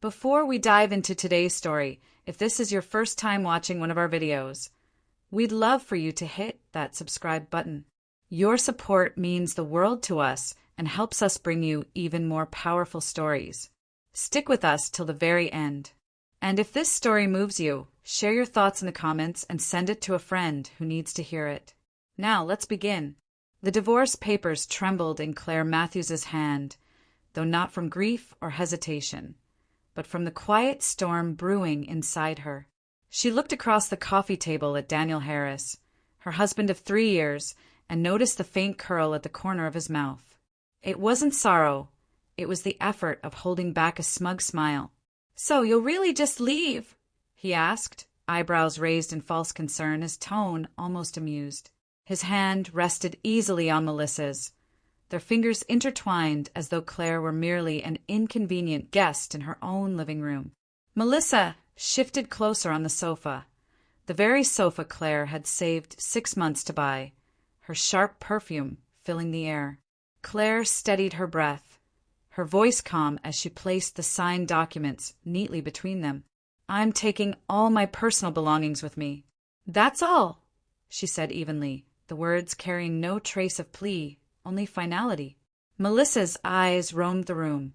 Before we dive into today's story, if this is your first time watching one of our videos, we'd love for you to hit that subscribe button. Your support means the world to us and helps us bring you even more powerful stories. Stick with us till the very end. And if this story moves you, share your thoughts in the comments and send it to a friend who needs to hear it. Now, let's begin. The divorce papers trembled in Claire Matthews's hand, though not from grief or hesitation, but from the quiet storm brewing inside her. She looked across the coffee table at Daniel Harris, her husband of 3 years, and noticed the faint curl at the corner of his mouth. It wasn't sorrow, it was the effort of holding back a smug smile. "So you'll really just leave?" he asked, eyebrows raised in false concern, his tone almost amused. His hand rested easily on Melissa's, their fingers intertwined as though Claire were merely an inconvenient guest in her own living room. Melissa shifted closer on the sofa, the very sofa Claire had saved 6 months to buy, her sharp perfume filling the air. Claire steadied her breath, her voice calm as she placed the signed documents neatly between them. "I'm taking all my personal belongings with me." "That's all," she said evenly, the words carrying no trace of plea, only finality. Melissa's eyes roamed the room,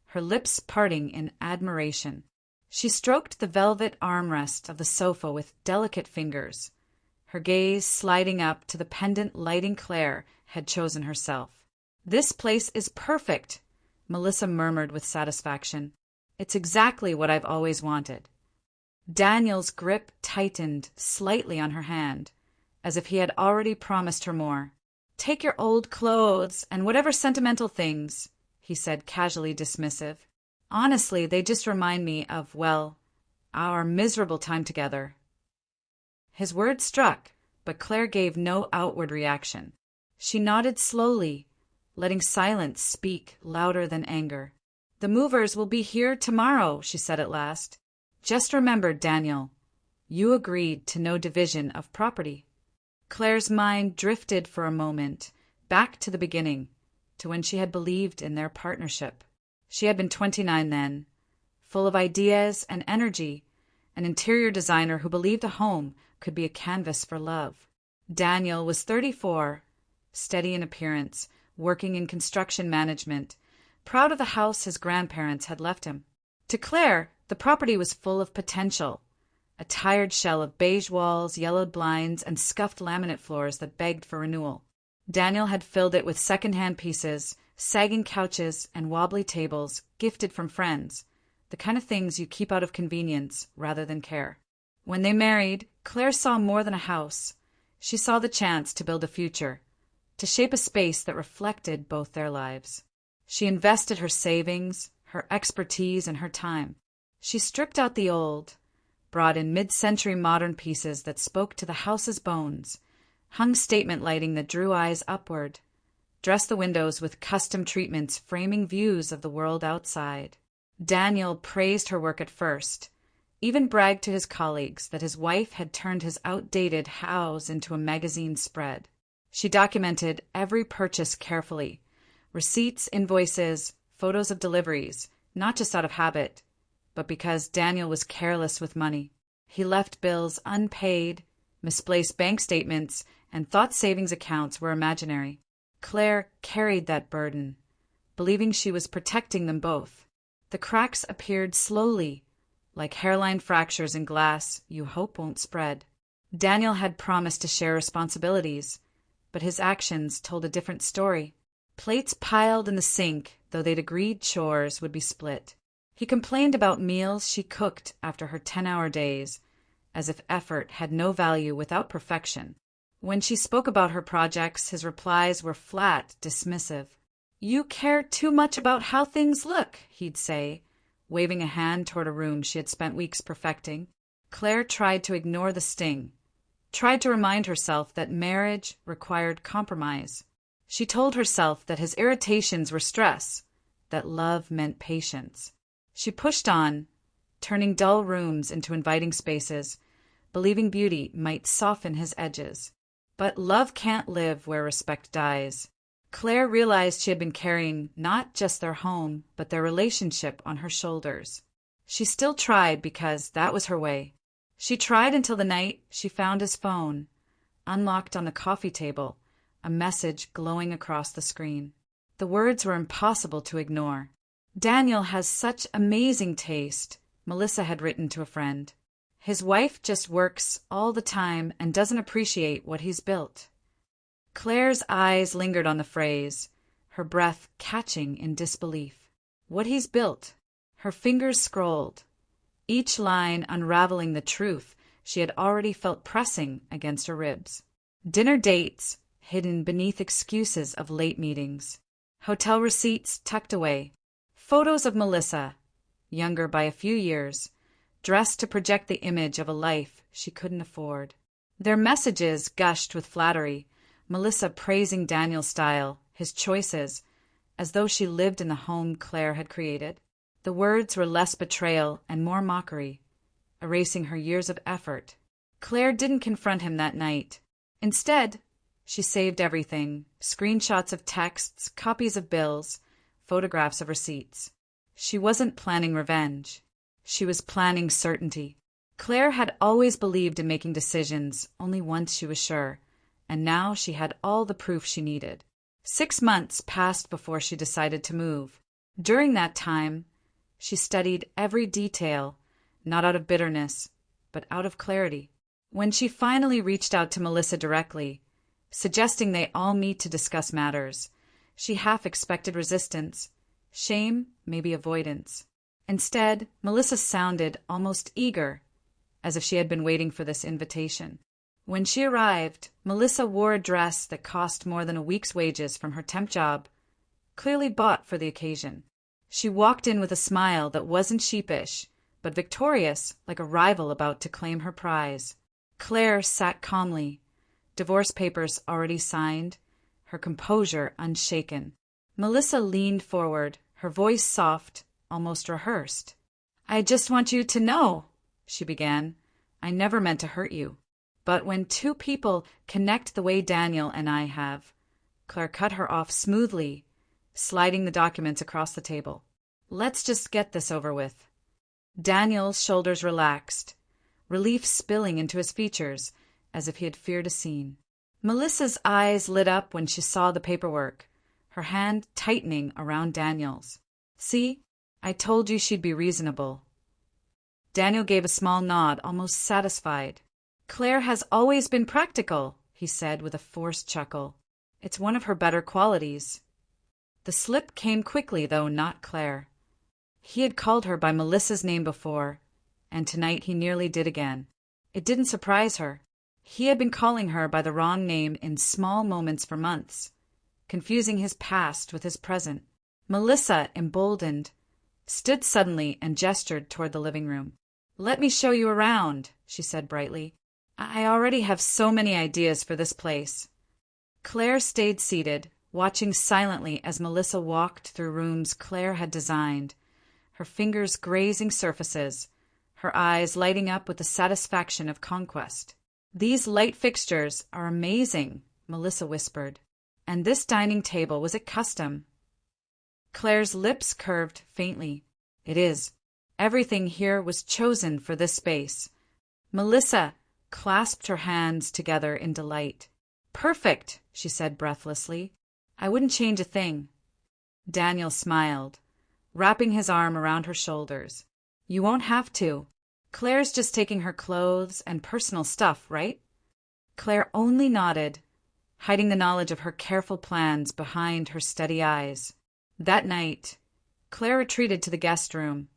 her lips parting in admiration. She stroked the velvet armrest of the sofa with delicate fingers, her gaze sliding up to the pendant lighting Claire had chosen herself. "This place is perfect," Melissa murmured with satisfaction. "It's exactly what I've always wanted." Daniel's grip tightened slightly on her hand, as if he had already promised her more. "Take your old clothes and whatever sentimental things," he said, casually dismissive. "Honestly, they just remind me of, well, our miserable time together." His words struck, but Claire gave no outward reaction. She nodded slowly, letting silence speak louder than anger. "The movers will be here tomorrow," she said at last. "Just remember, Daniel, you agreed to no division of property." Claire's mind drifted for a moment, back to the beginning, to when she had believed in their partnership. She had been 29 then, full of ideas and energy, an interior designer who believed a home could be a canvas for love. Daniel was 34, steady in appearance, working in construction management, proud of the house his grandparents had left him. To Claire, the property was full of potential, a tired shell of beige walls, yellowed blinds, and scuffed laminate floors that begged for renewal. Daniel had filled it with second-hand pieces, sagging couches, and wobbly tables gifted from friends, the kind of things you keep out of convenience rather than care. When they married, Claire saw more than a house. She saw the chance to build a future, to shape a space that reflected both their lives. She invested her savings, her expertise, and her time. She stripped out the old, brought in mid-century modern pieces that spoke to the house's bones, hung statement lighting that drew eyes upward, dressed the windows with custom treatments framing views of the world outside. Daniel praised her work at first, even bragged to his colleagues that his wife had turned his outdated house into a magazine spread. She documented every purchase carefully, receipts, invoices, photos of deliveries, not just out of habit, but because Daniel was careless with money. He left bills unpaid, misplaced bank statements, and thought savings accounts were imaginary. Claire carried that burden, believing she was protecting them both. The cracks appeared slowly, like hairline fractures in glass you hope won't spread. Daniel had promised to share responsibilities, but his actions told a different story. Plates piled in the sink, though they'd agreed chores would be split. He complained about meals she cooked after her 10-hour days, as if effort had no value without perfection. When she spoke about her projects, his replies were flat, dismissive. "You care too much about how things look," he'd say, waving a hand toward a room she had spent weeks perfecting. Claire tried to ignore the sting, tried to remind herself that marriage required compromise. She told herself that his irritations were stress, that love meant patience. She pushed on, turning dull rooms into inviting spaces, believing beauty might soften his edges. But love can't live where respect dies. Claire realized she had been carrying not just their home, but their relationship on her shoulders. She still tried because that was her way. She tried until the night she found his phone, unlocked on the coffee table, a message glowing across the screen. The words were impossible to ignore. "Daniel has such amazing taste," Melissa had written to a friend. "His wife just works all the time and doesn't appreciate what he's built." Claire's eyes lingered on the phrase, her breath catching in disbelief. What he's built. Her fingers scrolled, each line unraveling the truth she had already felt pressing against her ribs. Dinner dates hidden beneath excuses of late meetings. Hotel receipts tucked away. Photos of Melissa, younger by a few years, dressed to project the image of a life she couldn't afford. Their messages gushed with flattery, Melissa praising Daniel's style, his choices, as though she lived in the home Claire had created. The words were less betrayal and more mockery, erasing her years of effort. Claire didn't confront him that night. Instead, she saved everything: screenshots of texts, copies of bills, photographs of receipts. She wasn't planning revenge. She was planning certainty. Claire had always believed in making decisions only once she was sure, and now she had all the proof she needed. 6 months passed before she decided to move. During that time, she studied every detail, not out of bitterness, but out of clarity. When she finally reached out to Melissa directly, suggesting they all meet to discuss matters, she half expected resistance, shame, maybe avoidance. Instead, Melissa sounded almost eager, as if she had been waiting for this invitation. When she arrived, Melissa wore a dress that cost more than a week's wages from her temp job, clearly bought for the occasion. She walked in with a smile that wasn't sheepish, but victorious, like a rival about to claim her prize. Claire sat calmly, divorce papers already signed, her composure unshaken. Melissa leaned forward, her voice soft, almost rehearsed. "I just want you to know," she began, "I never meant to hurt you. But when two people connect the way Daniel and I have—" Claire cut her off smoothly, sliding the documents across the table. "Let's just get this over with." Daniel's shoulders relaxed, relief spilling into his features, as if he had feared a scene. Melissa's eyes lit up when she saw the paperwork, her hand tightening around Daniel's. "See? I told you she'd be reasonable." Daniel gave a small nod, almost satisfied. "Claire has always been practical," he said with a forced chuckle. "It's one of her better qualities." The slip came quickly, though not Claire. He had called her by Melissa's name before, and tonight he nearly did again. It didn't surprise her. He had been calling her by the wrong name in small moments for months, confusing his past with his present. Melissa, emboldened, stood suddenly and gestured toward the living room. "Let me show you around," she said brightly. "I already have so many ideas for this place." Claire stayed seated, watching silently as Melissa walked through rooms Claire had designed, her fingers grazing surfaces, her eyes lighting up with the satisfaction of conquest. "These light fixtures are amazing," Melissa whispered. "And this dining table, was it custom?" Claire's lips curved faintly. "It is. Everything here was chosen for this space." Melissa clasped her hands together in delight. "Perfect," she said breathlessly. "I wouldn't change a thing." Daniel smiled, wrapping his arm around her shoulders. "You won't have to. Claire's just taking her clothes and personal stuff, right?" Claire only nodded, hiding the knowledge of her careful plans behind her steady eyes. That night, Claire retreated to the guest room,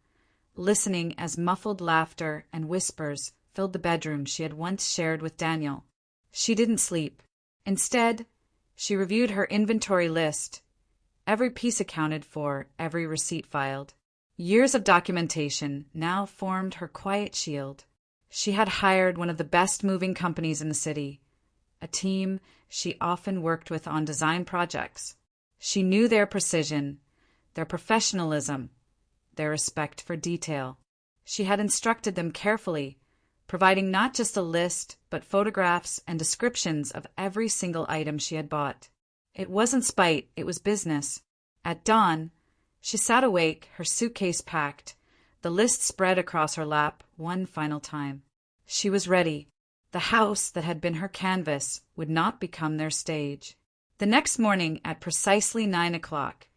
listening as muffled laughter and whispers filled the bedroom she had once shared with Daniel. She didn't sleep. Instead, she reviewed her inventory list, every piece accounted for, every receipt filed. Years of documentation now formed her quiet shield. She had hired one of the best moving companies in the city, a team she often worked with on design projects. She knew their precision, their professionalism, their respect for detail. She had instructed them carefully, providing not just a list, but photographs and descriptions of every single item she had bought. It wasn't spite, it was business. At dawn, she sat awake, her suitcase packed, The list spread across her lap one final time. She was ready. The house that had been her canvas would not become their stage. The next morning at precisely 9 o'clock,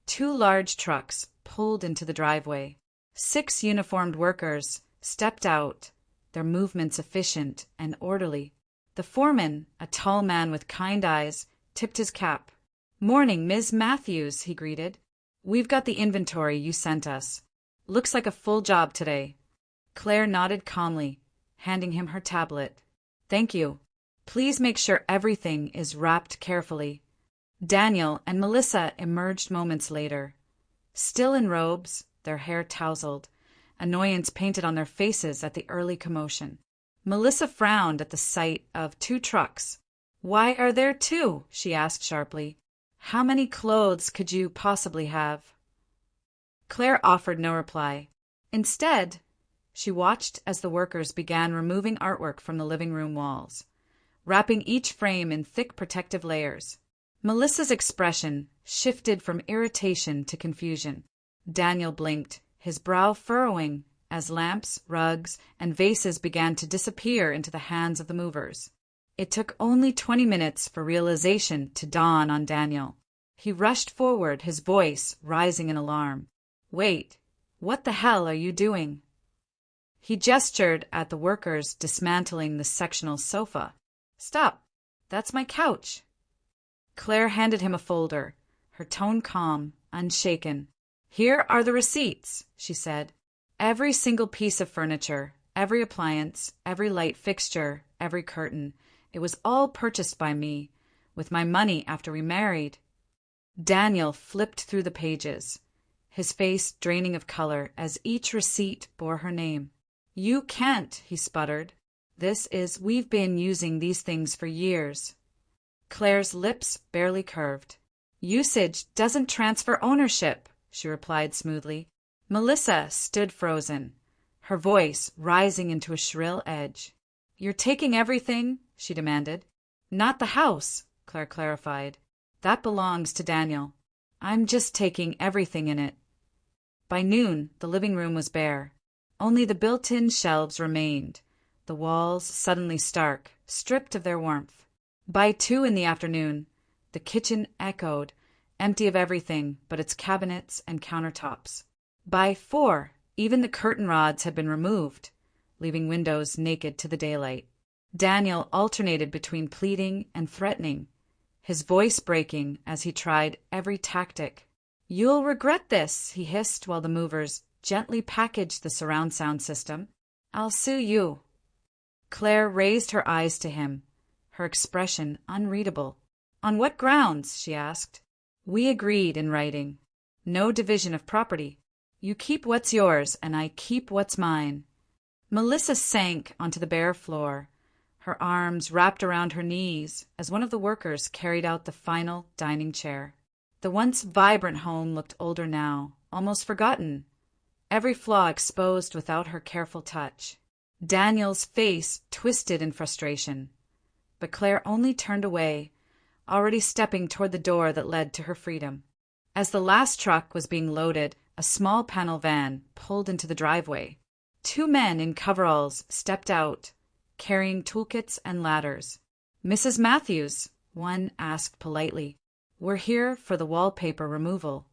2 large trucks pulled into the driveway. 6 uniformed workers stepped out, their movements efficient and orderly. The foreman, a tall man with kind eyes, tipped his cap. "Morning, Ms. Matthews," he greeted. "We've got the inventory you sent us. Looks like a full job today." Claire nodded calmly, handing him her tablet. "Thank you. Please make sure everything is wrapped carefully." Daniel and Melissa emerged moments later. Still in robes, their hair tousled, annoyance painted on their faces at the early commotion. Melissa frowned at the sight of 2 trucks. "Why are there 2?" she asked sharply. "How many clothes could you possibly have?" Claire offered no reply. Instead, she watched as the workers began removing artwork from the living room walls, wrapping each frame in thick protective layers. Melissa's expression shifted from irritation to confusion. Daniel blinked, his brow furrowing, as lamps, rugs, and vases began to disappear into the hands of the movers. It took only 20 minutes for realization to dawn on Daniel. He rushed forward, his voice rising in alarm. "Wait, what the hell are you doing?" He gestured at the workers dismantling the sectional sofa. "Stop, that's my couch." Claire handed him a folder, her tone calm, unshaken. "Here are the receipts," she said. "Every single piece of furniture, every appliance, every light fixture, every curtain. It was all purchased by me, with my money after we married." Daniel flipped through the pages, his face draining of color as each receipt bore her name. "You can't," he sputtered. We've been using these things for years." Claire's lips barely curved. "Usage doesn't transfer ownership," she replied smoothly. Melissa stood frozen, her voice rising into a shrill edge. "You're taking everything?" she demanded. "Not the house," Claire clarified. "That belongs to Daniel. I'm just taking everything in it." By noon, the living room was bare. Only the built-in shelves remained, the walls suddenly stark, stripped of their warmth. By 2 in the afternoon, the kitchen echoed, empty of everything but its cabinets and countertops. By 4, even the curtain rods had been removed, leaving windows naked to the daylight. Daniel alternated between pleading and threatening, his voice breaking as he tried every tactic. "You'll regret this," he hissed while the movers gently packaged the surround sound system. "I'll sue you." Claire raised her eyes to him, her expression unreadable. "On what grounds?" she asked. "We agreed in writing. No division of property. You keep what's yours, and I keep what's mine." Melissa sank onto the bare floor, her arms wrapped around her knees as one of the workers carried out the final dining chair. The once vibrant home looked older now, almost forgotten, every flaw exposed without her careful touch. Daniel's face twisted in frustration, but Claire only turned away, already stepping toward the door that led to her freedom. As the last truck was being loaded, a small panel van pulled into the driveway. 2 men in coveralls stepped out, carrying toolkits and ladders. "Mrs. Matthews," one asked politely, "we're here for the wallpaper removal."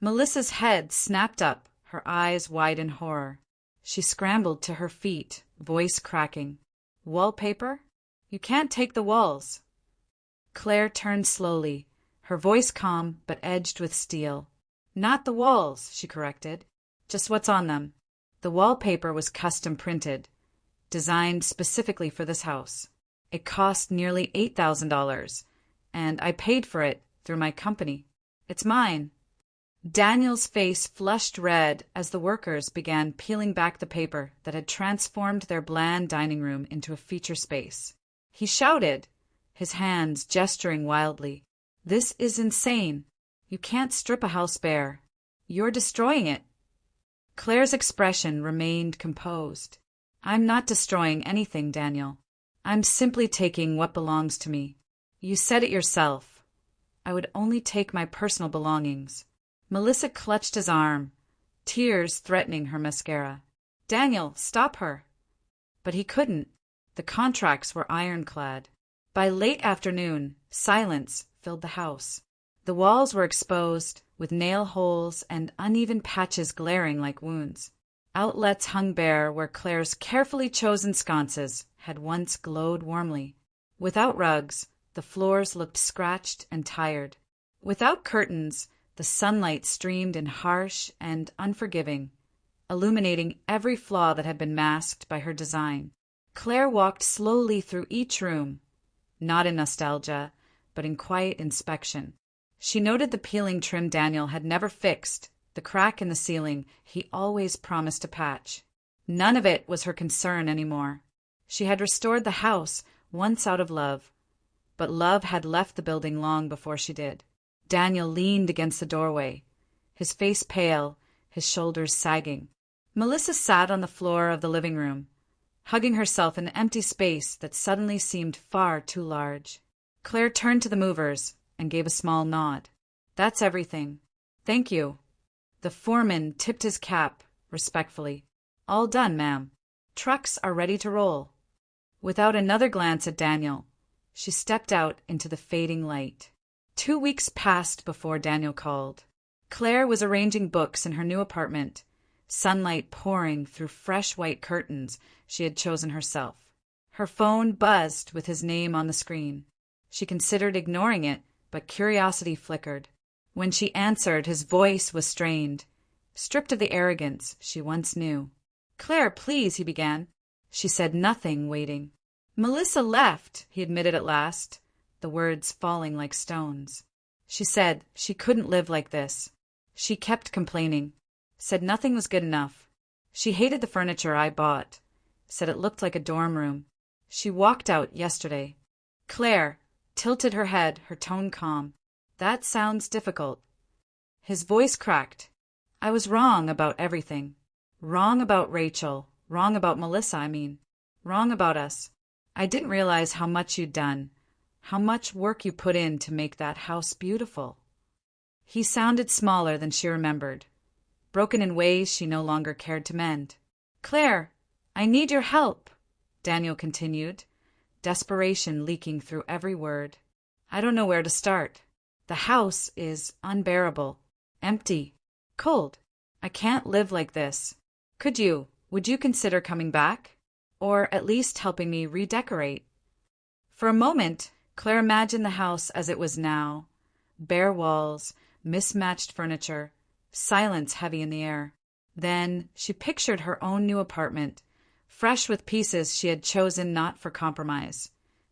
Melissa's head snapped up, her eyes wide in horror. She scrambled to her feet, voice cracking. "Wallpaper? You can't take the walls." Claire turned slowly, her voice calm but edged with steel. "Not the walls," she corrected, "just what's on them. The wallpaper was custom printed, designed specifically for this house. It cost nearly $8,000, and I paid for it through my company. It's mine." Daniel's face flushed red as the workers began peeling back the paper that had transformed their bland dining room into a feature space. He shouted, his hands gesturing wildly. "This is insane. You can't strip a house bare. You're destroying it." Claire's expression remained composed. "I'm not destroying anything, Daniel. I'm simply taking what belongs to me. You said it yourself. I would only take my personal belongings." Melissa clutched his arm, tears threatening her mascara. "Daniel, stop her!" But he couldn't. The contracts were ironclad. By late afternoon, silence filled the house. The walls were exposed, with nail holes and uneven patches glaring like wounds. Outlets hung bare where Claire's carefully chosen sconces had once glowed warmly. Without rugs, the floors looked scratched and tired. Without curtains, the sunlight streamed in harsh and unforgiving, illuminating every flaw that had been masked by her design. Claire walked slowly through each room, not in nostalgia, but in quiet inspection. She noted the peeling trim Daniel had never fixed, the crack in the ceiling he always promised to patch. None of it was her concern anymore. She had restored the house once out of love, but love had left the building long before she did. Daniel leaned against the doorway, his face pale, his shoulders sagging. Melissa sat on the floor of the living room, hugging herself in an empty space that suddenly seemed far too large. Claire turned to the movers and gave a small nod. "That's everything. Thank you." The foreman tipped his cap respectfully. "All done, ma'am. Trucks are ready to roll." Without another glance at Daniel, she stepped out into the fading light. 2 weeks passed before Daniel called. Claire was arranging books in her new apartment, sunlight pouring through fresh white curtains she had chosen herself. Her phone buzzed with his name on the screen. She considered ignoring it, but curiosity flickered. When she answered, his voice was strained, stripped of the arrogance she once knew. "Claire, please," he began. She said nothing, waiting. "Melissa left," he admitted at last, the words falling like stones. She said she couldn't live like this. She kept complaining, said nothing was good enough. She hated the furniture I bought, said it looked like a dorm room. She walked out yesterday. Claire tilted her head, her tone calm. "That sounds difficult." His voice cracked. "I was wrong about everything. Wrong about Rachel. Wrong about Melissa, I mean. Wrong about us. I didn't realize how much you'd done, how much work you put in to make that house beautiful." He sounded smaller than she remembered, broken in ways she no longer cared to mend. "Claire, I need your help," Daniel continued, desperation leaking through every word. "I don't know where to start. The house is unbearable, empty, cold. I can't live like this. Would you consider coming back? Or at least helping me redecorate?" For a moment, Claire imagined the house as it was now. Bare walls, mismatched furniture, silence heavy in the air. Then she pictured her own new apartment, fresh with pieces she had chosen not for compromise,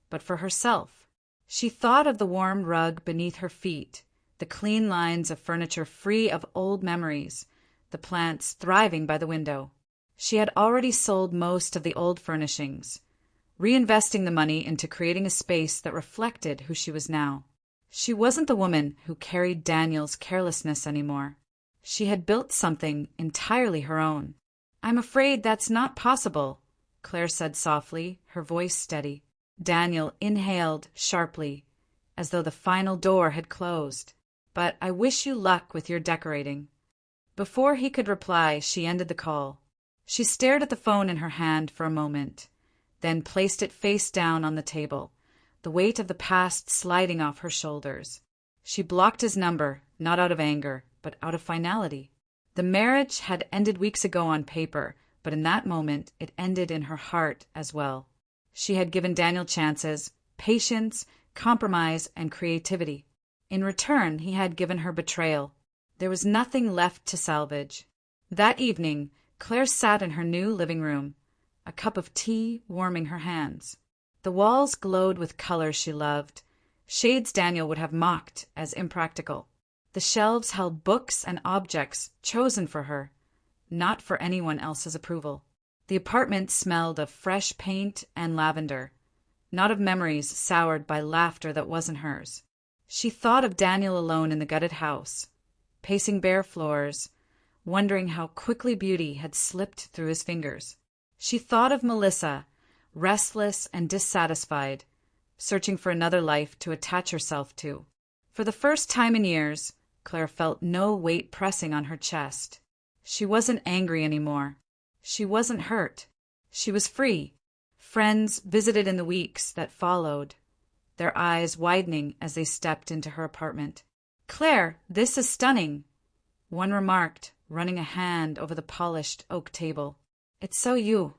but for herself. She thought of the warm rug beneath her feet, the clean lines of furniture free of old memories, the plants thriving by the window. She had already sold most of the old furnishings, reinvesting the money into creating a space that reflected who she was now. She wasn't the woman who carried Daniel's carelessness anymore. She had built something entirely her own. "I'm afraid that's not possible," Claire said softly, her voice steady. Daniel inhaled sharply, as though the final door had closed. "But I wish you luck with your decorating." Before he could reply, she ended the call. She stared at the phone in her hand for a moment, then placed it face down on the table, the weight of the past sliding off her shoulders. She blocked his number, not out of anger, but out of finality. The marriage had ended weeks ago on paper, but in that moment it ended in her heart as well. She had given Daniel chances, patience, compromise, and creativity. In return, he had given her betrayal. There was nothing left to salvage. That evening, Claire sat in her new living room, a cup of tea warming her hands. The walls glowed with colors she loved, shades Daniel would have mocked as impractical. The shelves held books and objects chosen for her, not for anyone else's approval. The apartment smelled of fresh paint and lavender, not of memories soured by laughter that wasn't hers. She thought of Daniel alone in the gutted house, pacing bare floors, wondering how quickly beauty had slipped through his fingers. She thought of Melissa, restless and dissatisfied, searching for another life to attach herself to. For the first time in years, Claire felt no weight pressing on her chest. She wasn't angry anymore. She wasn't hurt. She was free. Friends visited in the weeks that followed, their eyes widening as they stepped into her apartment. "Claire, this is stunning," one remarked, running a hand over the polished oak table. "It's so you."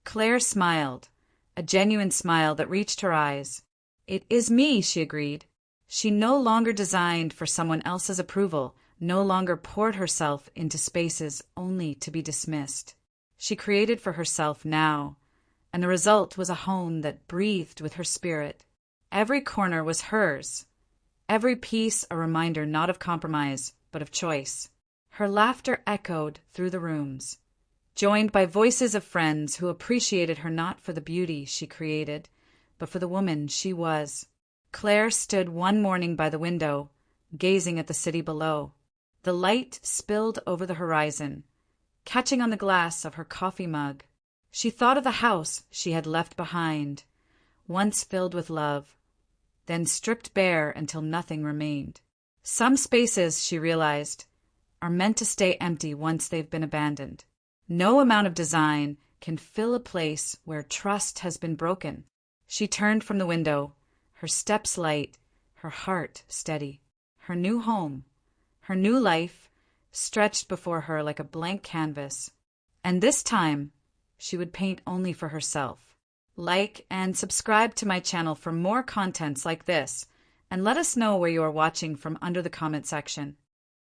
Claire smiled, a genuine smile that reached her eyes. "It is me," she agreed. She no longer designed for someone else's approval, no longer poured herself into spaces only to be dismissed. She created for herself now, and the result was a home that breathed with her spirit. Every corner was hers, every piece a reminder not of compromise, but of choice. Her laughter echoed through the rooms, joined by voices of friends who appreciated her not for the beauty she created, but for the woman she was. Claire stood one morning by the window, gazing at the city below. The light spilled over the horizon, catching on the glass of her coffee mug. She thought of the house she had left behind, once filled with love, then stripped bare until nothing remained. Some spaces, she realized, are meant to stay empty once they've been abandoned. No amount of design can fill a place where trust has been broken. She turned from the window, her steps light, her heart steady. Her new home, her new life, stretched before her like a blank canvas. And this time, she would paint only for herself. Like and subscribe to my channel for more contents like this, and let us know where you are watching from under the comment section.